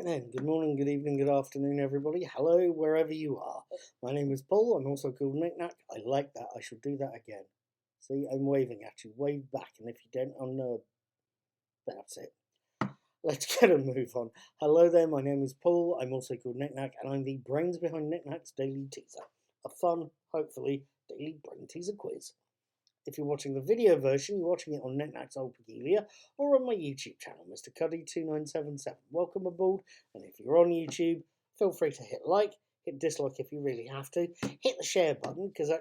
then, good morning, good evening, good afternoon, everybody. Hello, wherever you are. My name is Paul. I'm also called Knick-Knack. I like that. I shall do that again. See, I'm waving at you. Wave back, and if you don't, I'll know about it. Let's get a move on. Hello there, my name is Paul. I'm also called Knick-Knack, and I'm the brains behind Knick-Knack's Daily Teaser. A fun, hopefully, daily brain teaser quiz. If you're watching the video version, you're watching it on Knick-Knack's Old Peculiar or on my YouTube channel, Mr. Cuddy2977. Welcome aboard, and if you're on YouTube, feel free to hit like, hit dislike if you really have to, hit the share button because I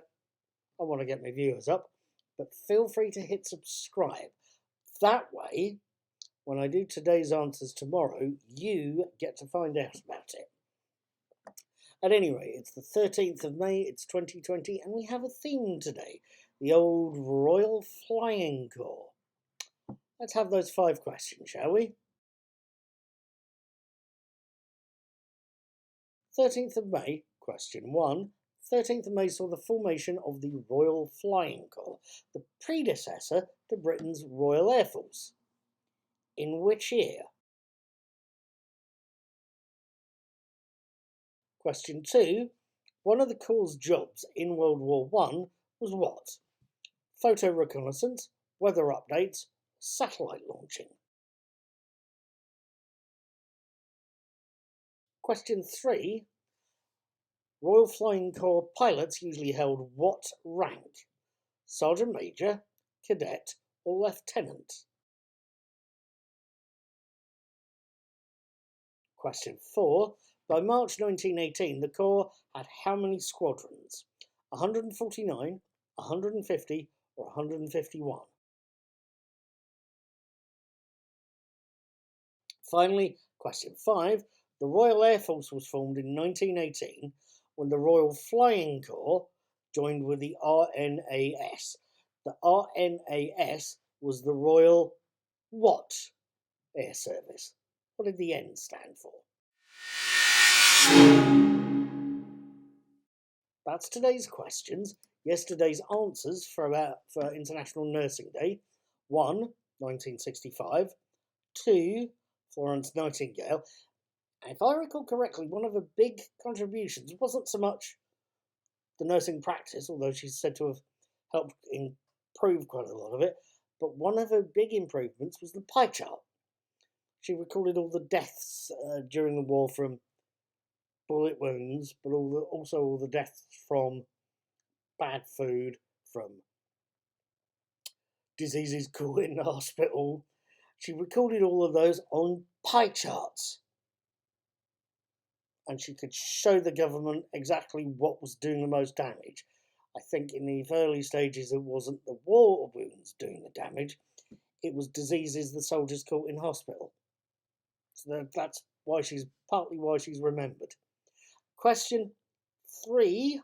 want to get my viewers up, but feel free to hit subscribe. That way, when I do today's answers tomorrow, you get to find out about it. At any rate, it's the 13th of May, it's 2020, and we have a theme today. The old Royal Flying Corps. Let's have those 5 questions, shall we? 13th of May, question 1. 13th of May saw the formation of the Royal Flying Corps, the predecessor to Britain's Royal Air Force. In which year? Question 2. One of the Corps' jobs in World War I was what? Photo reconnaissance, weather updates, satellite launching. Question 3. Royal Flying Corps pilots usually held what rank? Sergeant Major, Cadet, or Lieutenant? Question 4. By March 1918, the Corps had how many squadrons? 149, 150, or 151? Finally, question 5. The Royal Air Force was formed in 1918 when the Royal Flying Corps joined with the RNAS. The RNAS was the Royal what Air Service? What did the N stand for? That's today's questions. Yesterday's answers for International Nursing Day. 1. 1965. 2. Florence Nightingale. And if I recall correctly, one of the big contributions wasn't so much the nursing practice, although she's said to have helped improve quite a lot of it, but one of her big improvements was the pie chart. She recorded all the deaths during the war from bullet wounds, but also all the deaths from bad food, from diseases caught in the hospital. She recorded all of those on pie charts. And she could show the government exactly what was doing the most damage. I think in the early stages it wasn't the war wounds doing the damage, it was diseases the soldiers caught in hospital. So that's partly why she's remembered. Question 3.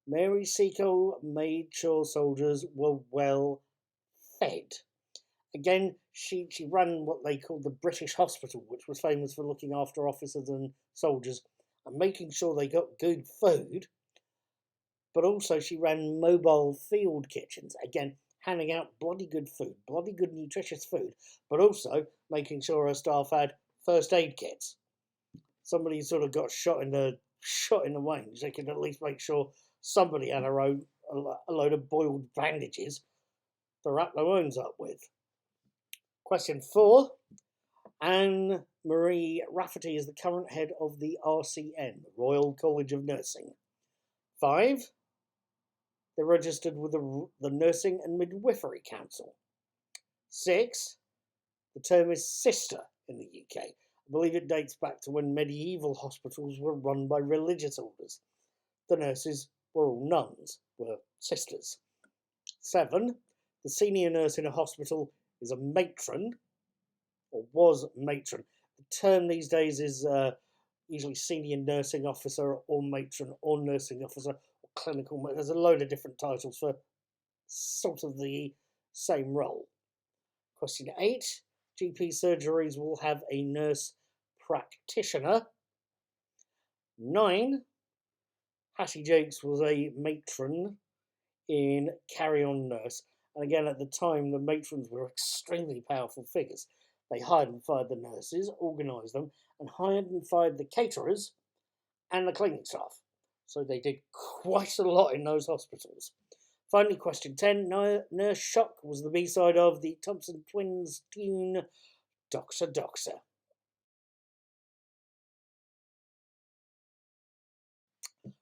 Mary Seacole made sure soldiers were well fed. Again, she ran what they called the British Hospital, which was famous for looking after officers and soldiers and making sure they got good food. But also she ran mobile field kitchens, again, handing out bloody good food, bloody good nutritious food, but also making sure her staff had first aid kits. Somebody sort of got shot in the wings, they could at least make sure somebody had a load of boiled bandages to wrap their wounds up with. Question 4. Anne Marie Rafferty is the current head of the RCN, the Royal College of Nursing. 5. They're registered with the Nursing and Midwifery Council. 6. The term is sister in the UK. I believe it dates back to when medieval hospitals were run by religious orders. The nurses were all nuns, were sisters. 7. The senior nurse in a hospital is a matron, or was matron. The term these days is usually senior nursing officer or matron or nursing officer or clinical. There's a load of different titles for sort of the same role. Question 8. GP surgeries will have a nurse practitioner. 9. Hattie Jakes was a matron in Carry On Nurse. And again, at the time, the matrons were extremely powerful figures. They hired and fired the nurses, organised them, and hired and fired the caterers and the cleaning staff. So they did quite a lot in those hospitals. Finally, question 10. Nurse Shock was the B-side of the Thompson Twins tune Doxa Doxa.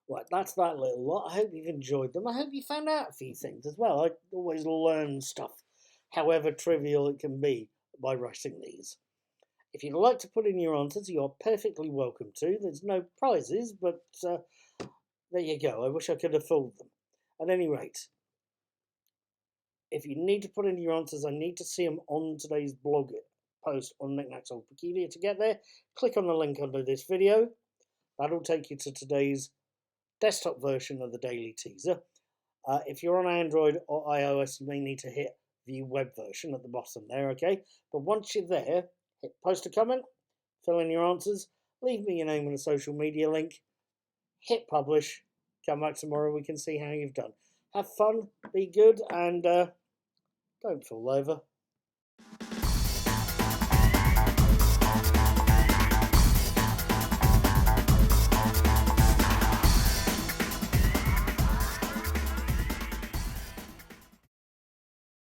Right, that's that little lot. I hope you've enjoyed them. I hope you found out a few things as well. I always learn stuff, however trivial it can be, by writing these. If you'd like to put in your answers, you're perfectly welcome to. There's no prizes, but there you go. I wish I could have fooled them. At any rate, if you need to put in your answers, I need to see them on today's blog post on Knickknacks Old Peculiar. To get there, click on the link under this video. That'll take you to today's desktop version of the Daily Teaser. If you're on Android or iOS, you may need to hit View Web Version at the bottom there, okay? But once you're there, hit post a comment, fill in your answers, leave me your name and a social media link, hit publish, come back tomorrow, we can see how you've done. Have fun, be good, and don't fall over.